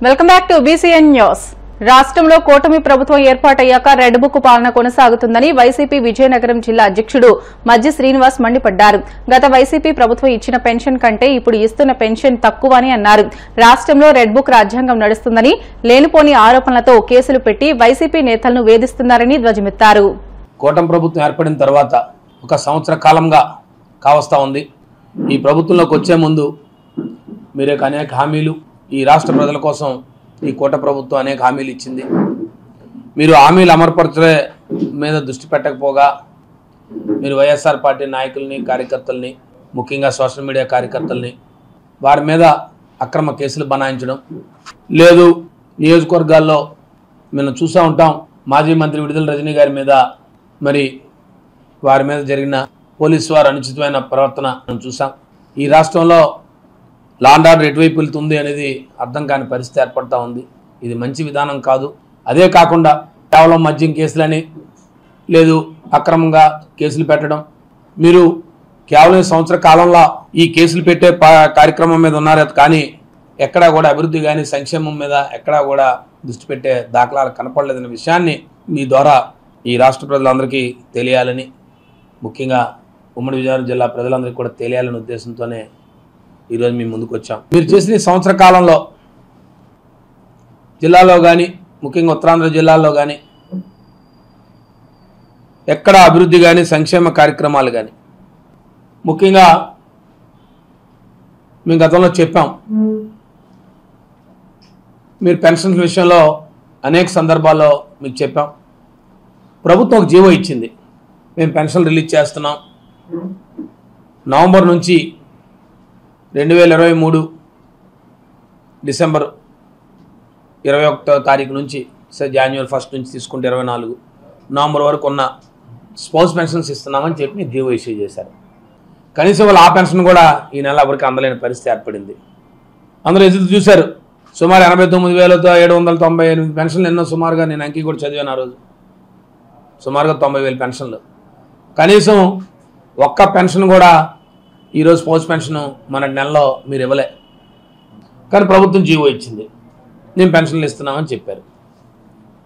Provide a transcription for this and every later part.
Welcome back to BCN news. రాష్ట్రంలో కూటమి ప్రభుత్వం ఏర్పాటయ్యాక రెడ్ బుక్ పాలన కొనసాగుతుందని వైసీపీ విజయనగరం జిల్లా అధ్యక్షుడు మజ్జి శ్రీనివాస్ మండిపడ్డారు. గత వైసీపీ ప్రభుత్వం ఇచ్చిన పెన్షన్ కంటే ఇప్పుడు ఇస్తున్న పెన్షన్ తక్కువని అన్నారు. రాష్ట్రంలో రెడ్ బుక్ రాజ్యాంగం నడుస్తుందని, లేనిపోని ఆరోపణలతో కేసులు పెట్టి వైసీపీ నేతలను వేధిస్తున్నారని ధ్వజమెత్తారు. కూటమి ప్రభుత్వం ఏర్పడిన తర్వాత ఒక సంవత్సర కాలంగా కావస్తా ఉంది. ఈ ప్రభుత్వంలోకి వచ్చే ముందు మీరు అనేక హామీలు, ఈ రాష్ట్ర ప్రజల కోసం ఈ కూటమి ప్రభుత్వం అనేక హామీలు ఇచ్చింది. మీరు హామీలు అమలుపరచే మీద దృష్టి పెట్టకపోగా మీరు వైఎస్ఆర్ పార్టీ నాయకుల్ని, కార్యకర్తల్ని, ముఖ్యంగా సోషల్ మీడియా కార్యకర్తల్ని వారి మీద అక్రమ కేసులు బనాయించడం లేదు. నియోజకవర్గాల్లో మేము చూసా ఉంటాం. మాజీ మంత్రి విడుదల రజనీ గారి మీద మరి వారి మీద జరిగిన పోలీసు వారు అనుచితమైన ప్రవర్తన మనం చూసాం. ఈ రాష్ట్రంలో లా అండ్ ఆర్డర్ ఎటువైపు వెళ్తుంది అనేది అర్థం కాని పరిస్థితి ఏర్పడతా ఉంది. ఇది మంచి విధానం కాదు. అదే కాకుండా కేవలం మద్యం కేసులని లేదు, అక్రమంగా కేసులు పెట్టడం, మీరు కేవలం సంవత్సర కాలంలో ఈ కేసులు పెట్టే కార్యక్రమం మీద ఉన్నారు కానీ ఎక్కడా కూడా అభివృద్ధి కానీ సంక్షేమం మీద ఎక్కడా కూడా దృష్టి పెట్టే దాఖలాలు కనపడలేదనే విషయాన్ని మీ ద్వారా ఈ రాష్ట్ర ప్రజలందరికీ తెలియాలని, ముఖ్యంగా ఉమ్మడి విజయనగరం జిల్లా ప్రజలందరికీ కూడా తెలియాలనే ఉద్దేశంతోనే ఈరోజు మేము ముందుకు వచ్చాం. మీరు చేసిన సంవత్సర కాలంలో జిల్లాలో కానీ, ముఖ్యంగా ఉత్తరాంధ్ర జిల్లాల్లో కానీ ఎక్కడ అభివృద్ధి కానీ సంక్షేమ కార్యక్రమాలు కానీ, ముఖ్యంగా మేము గతంలో చెప్పాం, మీరు పెన్షన్స్ విషయంలో అనేక సందర్భాల్లో మీకు చెప్పాం. ప్రభుత్వం ఒక జీవో ఇచ్చింది, మేము పెన్షన్ రిలీజ్ చేస్తున్నాం. నవంబర్ నుంచి 2023 డిసెంబర్ 21వ తారీఖు నుంచి జనవరి 1 నుంచి తీసుకుంటే 24 నవంబర్ వరకు ఉన్న స్పౌస్ పెన్షన్స్ ఇస్తున్నామని చెప్పి జీవో ఇష్యూ చేశారు. కనీసం వాళ్ళు ఆ పెన్షన్ కూడా ఈ నెల వరకు అందలేని పరిస్థితి ఏర్పడింది. అందరూ ఎదురు చూశారు. సుమారు 89,798 పెన్షన్లు ఎన్నో సుమారుగా నేను అంకి కూడా చదివాను ఆ రోజు. సుమారుగా 90,000 పెన్షన్లు. కనీసం ఒక్క పెన్షన్ కూడా ఈరోజు స్పౌస్ పెన్షన్ మన నెలలో మీరు ఇవ్వలే. కానీ ప్రభుత్వం జీవో ఇచ్చింది, మేము పెన్షన్లు ఇస్తున్నామని చెప్పారు.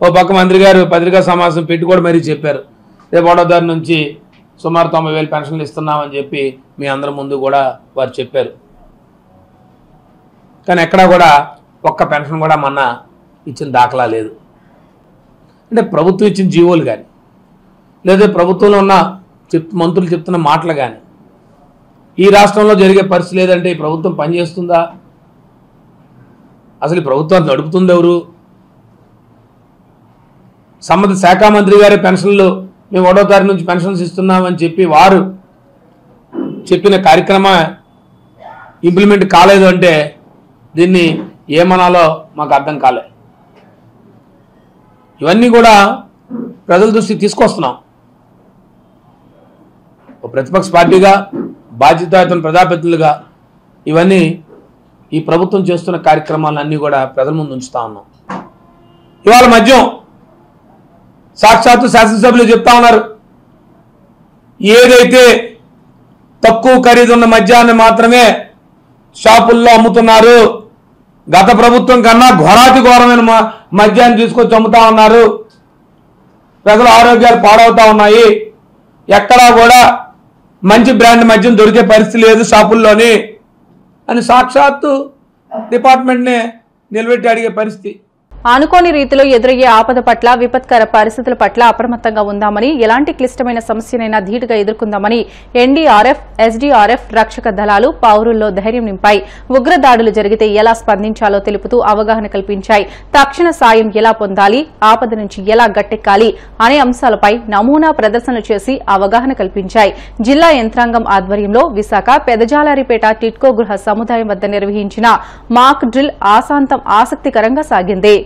ఓ పక్క మంత్రి గారు పత్రికా సమావేశం పెట్టి కూడా మరీ చెప్పారు, రేపు 1వ తారీఖు నుంచి సుమారు 90,000 పెన్షన్లు ఇస్తున్నామని చెప్పి మీ అందరి ముందు కూడా వారు చెప్పారు. కానీ ఎక్కడా కూడా ఒక్క పెన్షన్ కూడా మొన్న ఇచ్చిన దాఖలా లేదు. అంటే ప్రభుత్వం ఇచ్చిన జీవోలు కానీ, లేదా ప్రభుత్వంలో ఉన్న మంత్రులు చెప్తున్న మాటలు కానీ ఈ రాష్ట్రంలో జరిగే పరిస్థితి లేదంటే ఈ ప్రభుత్వం పనిచేస్తుందా? అసలు ఈ ప్రభుత్వాన్ని నడుపుతుంది ఎవరు? సంబంధిత శాఖ మంత్రి గారి పెన్షన్లు మేము 1వ తారీఖు నుంచి పెన్షన్స్ ఇస్తున్నామని చెప్పి వారు చెప్పిన కార్యక్రమం ఇంప్లిమెంట్ కాలేదు అంటే దీన్ని ఏమనాలో మాకు అర్థం కాలే. ఇవన్నీ కూడా ప్రజల దృష్టికి తీసుకొస్తున్నాం. ఒక ప్రతిపక్ష పార్టీగా, బాధ్యతాయుత ప్రజాప్రతినిధులుగా ఇవన్నీ ఈ ప్రభుత్వం చేస్తున్న కార్యక్రమాలన్నీ కూడా ప్రజల ముందు ఉంచుతా ఉన్నాం. ఇవాళ మద్యం సాక్షాత్తు శాసనసభ్యులు చెప్తా ఉన్నారు, ఏదైతే తక్కువ ఖరీదున్న మద్యాన్ని మాత్రమే షాపుల్లో అమ్ముతున్నారు, గత ప్రభుత్వం కన్నా ఘోరాతి ఘోరమైన మద్యాన్ని తీసుకొచ్చి అమ్ముతా ఉన్నారు, ప్రజల ఆరోగ్యాలు పాడవుతా ఉన్నాయి, ఎక్కడా కూడా మంచి బ్రాండ్ మద్యం దొరికే పరిస్థితి లేదు షాపుల్లోని అని సాక్షాత్తు డిపార్ట్మెంట్నే నిలబెట్టి అడిగే పరిస్థితి. అనుకోని రీతిలో ఎదురయ్యే ఆపద పట్ల, విపత్కర పరిస్థితుల పట్ల అప్రమత్తంగా ఉందామని, ఎలాంటి క్లిష్టమైన సమస్యనైనా ధీటుగా ఎదుర్కొందామని ఎన్డీఆర్ఎఫ్, ఎస్డీఆర్ఎఫ్ రక్షక దళాలు పౌరుల్లో ధైర్యం నింపాయి. ఉగ్రదాడులు జరిగితే ఎలా స్పందించాలో తెలుపుతూ అవగాహన కల్పించాయి. తక్షణ సాయం ఎలా పొందాలి, ఆపద నుంచి ఎలా గట్టెక్కాలి అనే అంశాలపై నమూనా ప్రదర్శనలు చేసి అవగాహన కల్పించాయి. జిల్లా యంత్రాంగం ఆధ్వర్యంలో విశాఖ పెదజాలారిపేట టిట్కో గృహ సముదాయం వద్ద నిర్వహించిన మాక్ డ్రిల్ ఆశాంతం ఆసక్తికరంగా సాగింది.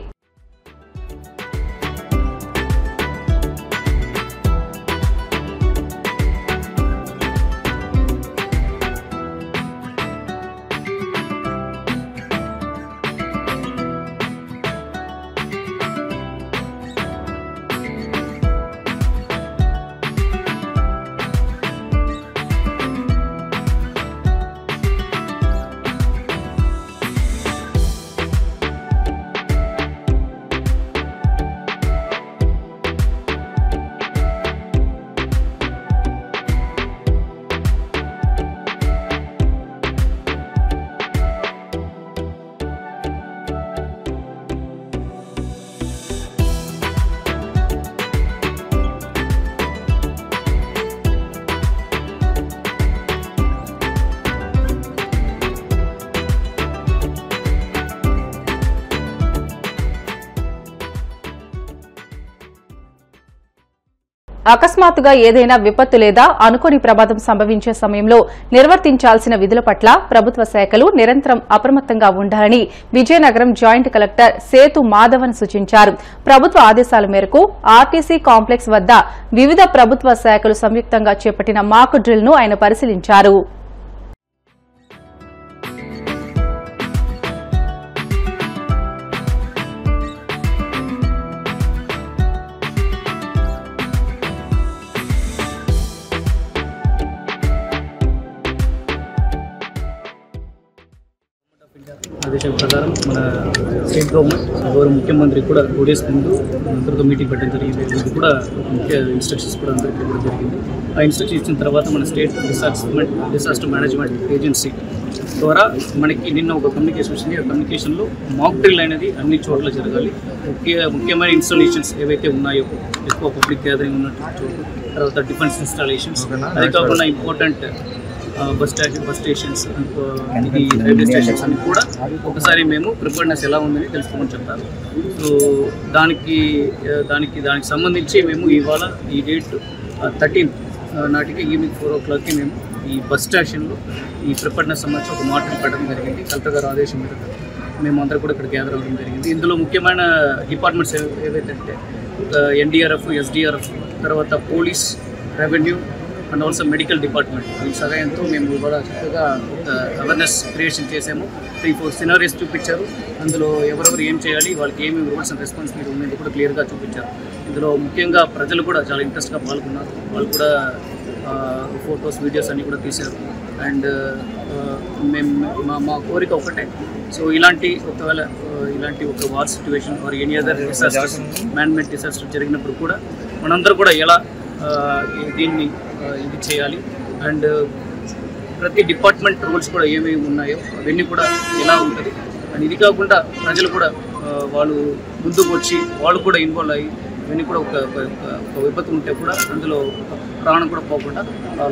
అకస్మాత్తుగా ఏదైనా విపత్తు లేదా అనుకోని ప్రమాదం సంభవించే సమయంలో నిర్వర్తించాల్సిన విధుల పట్ల ప్రభుత్వ శాఖలు నిరంతరం అప్రమత్తంగా ఉండాలని విజయనగరం జాయింట్ కలెక్టర్ సేతు మాధవన్ సూచించారు. ప్రభుత్వ ఆదేశాల మేరకు ఆర్టీసీ కాంప్లెక్స్ వద్ద వివిధ ప్రభుత్వ శాఖలు సంయుక్తంగా చేపట్టిన మాక్ డ్రిల్ ను ఆయన పరిశీలించారు. ఆదేశాల ప్రకారం మన స్టేట్ గవర్నమెంట్ గౌరవ ముఖ్యమంత్రి కూడా 2 days ముందు అందరితో మీటింగ్ పెట్టడం జరిగింది. ఇది కూడా ముఖ్య ఇన్స్ట్రక్షన్స్ కూడా అందరికీ ఇవ్వడం జరిగింది. ఆ ఇన్స్ట్రక్షన్ ఇచ్చిన తర్వాత మన స్టేట్ డిసాస్టర్ మేనేజ్మెంట్ ఏజెన్సీ ద్వారా మనకి నిన్న ఒక కమ్యూనికేషన్ వచ్చింది. ఆ కమ్యూనికేషన్లో మాక్ డ్రిల్ అనేది అన్ని చోట్ల జరగాలి. ముఖ్యమైన ఇన్స్టాలేషన్స్ ఏవైతే ఉన్నాయో ఎక్కువ పబ్లిక్ గ్యాదరింగ్ ఉన్న చోటు, తర్వాత డిఫెన్స్ ఇన్స్టాలేషన్స్, అది కాకుండా ఇంపార్టెంట్ బస్ స్టేషన్స్, ఇది రైల్వే స్టేషన్స్ అన్ని కూడా ఒకసారి మేము ప్రిపేర్నెస్ ఎలా ఉందని తెలుసుకోమని చెప్తారు. సో దానికి సంబంధించి మేము ఇవాళ ఈ డేట్ 13th నాటికి ఈవినింగ్ 4 o'clock మేము ఈ బస్ స్టేషన్లో ఈ ప్రిపేర్నెస్ సంబంధించి ఒక మాటలు పెట్టడం జరిగింది. కలెక్టర్ గారు ఆదేశం మేరకు మేము అందరూ కూడా ఇక్కడ గ్యాదర్ అవ్వడం జరిగింది. ఇందులో ముఖ్యమైన డిపార్ట్మెంట్స్ ఏవైతే ఎన్డీఆర్ఎఫ్, ఎస్డీఆర్ఎఫ్, తర్వాత police, revenue and also medical department ఈ సహాయంతో మేము కూడా చక్కగా ఒక అవేర్నెస్ క్రియేషన్ చేసాము. 3-4 సినారీస్ చూపించారు. అందులో ఎవరెవరు ఏం చేయాలి, వాళ్ళకి ఏమేమి రూల్స్ అండ్ రెస్పాన్సిబిలిటీ ఉన్నాయో కూడా క్లియర్గా చూపించారు. ఇందులో ముఖ్యంగా ప్రజలు కూడా చాలా ఇంట్రెస్ట్గా పాల్గొన్నారు. వాళ్ళు కూడా ఫొటోస్, వీడియోస్ అన్నీ కూడా తీశారు. అండ్ మేము మా కోరిక ఒకటే, సో ఒకవేళ ఇలాంటి ఒక war situation or any other disasters, man-made disaster జరిగినప్పుడు కూడా మనందరూ కూడా ఎలా దీన్ని ఇది చేయాలి అండ్ ప్రతి డిపార్ట్మెంట్ రూల్స్ కూడా ఏమేమి ఉన్నాయో అవన్నీ కూడా ఎలా ఉంటుంది అండ్ ఇది కాకుండా ప్రజలు కూడా వాళ్ళు ముందుకు వచ్చి వాళ్ళు కూడా ఇన్వాల్వ్ అయ్యి ఇవన్నీ కూడా ఒక విపత్తు ఉంటే కూడా అందులో ప్రాణం కూడా పోకుండా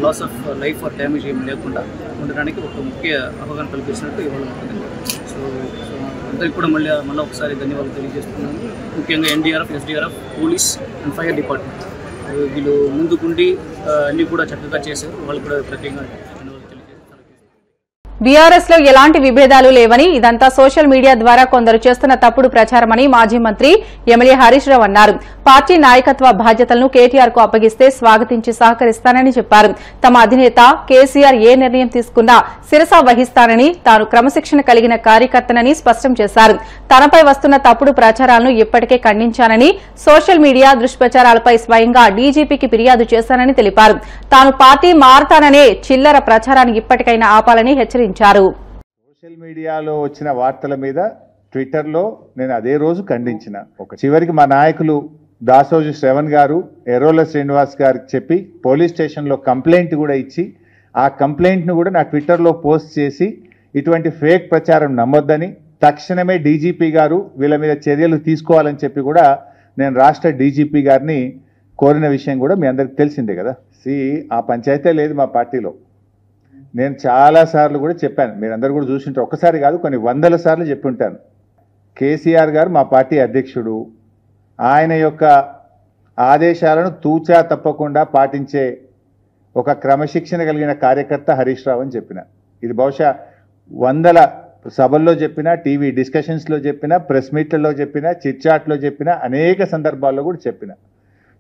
loss of life or damage ఏమి లేకుండా ఉండడానికి ఒక ముఖ్య అవగాహన కల్పించినట్టు ఇవాళ ఉంటుంది. సో అందరికీ కూడా మళ్ళీ ఒకసారి ధన్యవాదాలు తెలియజేస్తున్నాను. ముఖ్యంగా NDRF, SDRF, police and fire department వీళ్ళు ముందుకుండి అన్నీ కూడా చక్కగా చేశారు. వాళ్ళు కూడా ప్రత్యేకంగా బీఆర్ఎస్ లో ఎలాంటి విభేదాలు లేవని, ఇదంతా సోషల్ మీడియా ద్వారా కొందరు చేస్తున్న తప్పుడు ప్రచారమని మాజీ మంత్రి ఎమ్మెల్యే హరీష్ రావు అన్నారు. పార్టీ నాయకత్వ బాధ్యతలను కేటీఆర్ కు అప్పగిస్తే స్వాగతించి సహకరిస్తానని చెప్పారు. తమ అధినేత కేసీఆర్ ఏ నిర్ణయం తీసుకున్నా శిరస వహిస్తానని, తాను క్రమశిక్షణ కలిగిన కార్యకర్తనని స్పష్టం చేశారు. తనపై వస్తున్న తప్పుడు ప్రచారాలను ఇప్పటికే ఖండించానని, సోషల్ మీడియా దుష్ప్రచారాలపై స్వయంగా డీజీపీకి ఫిర్యాదు చేశానని తెలిపారు. తాను పార్టీ మారతాననే చిల్లర ప్రచారాన్ని ఇప్పటికైనా ఆపాలని హెచ్చరించారు. సోషల్ మీడియాలో వచ్చిన వార్తల మీద ట్విట్టర్లో నేను అదే రోజు ఖండించిన. చివరికి మా నాయకులు దాసోజు శ్రవణ్ గారు, ఎర్రోల శ్రీనివాస్ గారికి చెప్పి పోలీస్ స్టేషన్లో కంప్లైంట్ కూడా ఇచ్చి ఆ కంప్లైంట్ను కూడా నా ట్విట్టర్లో పోస్ట్ చేసి ఇటువంటి ఫేక్ ప్రచారం నమ్మొద్దని, తక్షణమే డీజీపీ గారు వీళ్ళ మీద చర్యలు తీసుకోవాలని చెప్పి కూడా నేను రాష్ట్ర డీజీపీ గారిని కోరిన విషయం కూడా మీ అందరికి తెలిసిందే కదా. ఆ పంచాయతీ లేదు మా పార్టీలో. నేను చాలాసార్లు కూడా చెప్పాను, మీరందరూ కూడా చూసింటారు. ఒక్కసారి కాదు, కొన్ని 100 సార్లు చెప్పి ఉంటాను. కేసీఆర్ గారు మా పార్టీ అధ్యక్షుడు, ఆయన యొక్క ఆదేశాలను తూచా తప్పకుండా పాటించే ఒక క్రమశిక్షణ కలిగిన కార్యకర్త హరీష్ రావు అని చెప్పిన. ఇది బహుశా 100 సభల్లో చెప్పిన, టీవీ డిస్కషన్స్లో చెప్పిన, ప్రెస్ మీట్లలో చెప్పిన, చిట్చాట్లో చెప్పిన, అనేక సందర్భాల్లో కూడా చెప్పిన.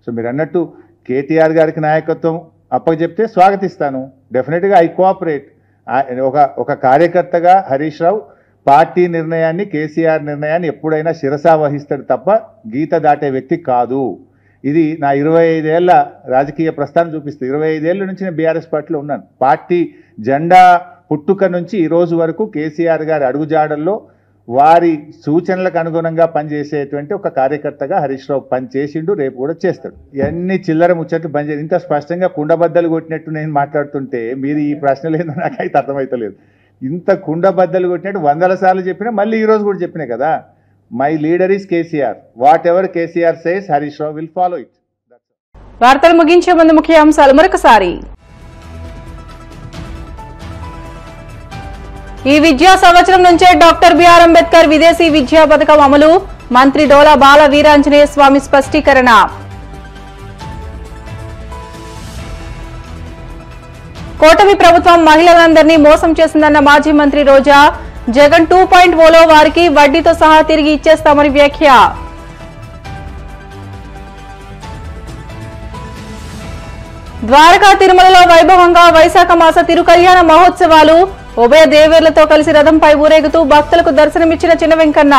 సో మీరు అన్నట్టు కేటీఆర్ గారికి నాయకత్వం అప్పచెప్తే స్వాగతిస్తాను. డెఫినెట్గా ఐ కోఆపరేట్. ఒక కార్యకర్తగా హరీష్ రావు పార్టీ నిర్ణయాన్ని, కేసీఆర్ నిర్ణయాన్ని ఎప్పుడైనా శిరసా వహిస్తాడు తప్ప గీత దాటే వ్యక్తి కాదు. ఇది నా 25 ఏళ్ల రాజకీయ ప్రస్థానం చూపిస్తుంది. 25 ఏళ్ళ నుంచి నేను బీఆర్ఎస్ పార్టీలో ఉన్నాను. పార్టీ జెండా పుట్టుక నుంచి ఈ రోజు వరకు కేసీఆర్ గారి అడుగుజాడల్లో వారి సూచనలకు అనుగుణంగా పనిచేసేటువంటి ఒక కార్యకర్తగా హరీష్ రావు పనిచేసిండు, రేపు కూడా చేస్తాడు. ఇవన్నీ చిల్లర ముచ్చట్లు బంద్ చేసి ఇంత స్పష్టంగా కుండబద్దలు కొట్టినట్టు నేను మాట్లాడుతుంటే మీరు ఈ ప్రశ్నలు ఏందో నాకైతే అర్థమవుతలేదు. ఇంత కుండబద్దలు కొట్టినట్టు 100 సార్లు చెప్పినా మళ్ళీ ఈరోజు కూడా చెప్పినా కదా. My leader is KCR. What ever KCR says Harish Rao will follow it. వార్తలు ముగించే ముందు ముఖ్య అంశాలు మరొకసారి. ఈ విద్యా సంవత్సరం నుంచే డాక్టర్ బిఆర్ అంబేద్కర్ విదేశీ విద్యా పథకం అమలు, మంత్రి డోలా బాల వీరాంజనేయ స్వామి స్పష్టీకరణ. కూటమి ప్రభుత్వం మహిళలందరినీ మోసం చేసిందన్న మాజీ మంత్రి రోజా. జగన్ 2.0లో వారికి వడ్డీతో సహా తిరిగి ఇచ్చేస్తామని వ్యాఖ్య. ద్వారకా తిరుమలలో వైభవంగా వైశాఖ మాస తిరుకల్యాణ మహోత్సవాలు. ఉభయ దేవేర్లతో కలిసి రథంపై ఊరేగుతూ భక్తులకు దర్శనమిచ్చిన చిన్న వెంకన్న.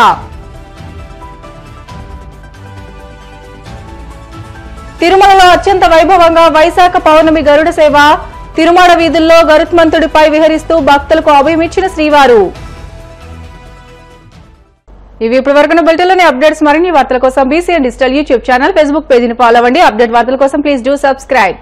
తిరుమలలో అత్యంత వైభవంగా వైశాఖ పౌర్ణమి గరుడ సేవ. తిరుమాడ వీధుల్లో గరుత్మంతుడిపై విహరిస్తూ భక్తులకు అభయమిచ్చిన శ్రీవారు. ఇవి ఇప్పటివరకు బులెటిన్లోని అప్డేట్స్. మరిన్ని వార్తల కోసం BCN digital YouTube channel, Facebook పేజీని ఫాలో అవ్వండి. అప్డేట్ వార్తల కోసం ప్లీజ్ డూ సబ్స్క్రైబ్.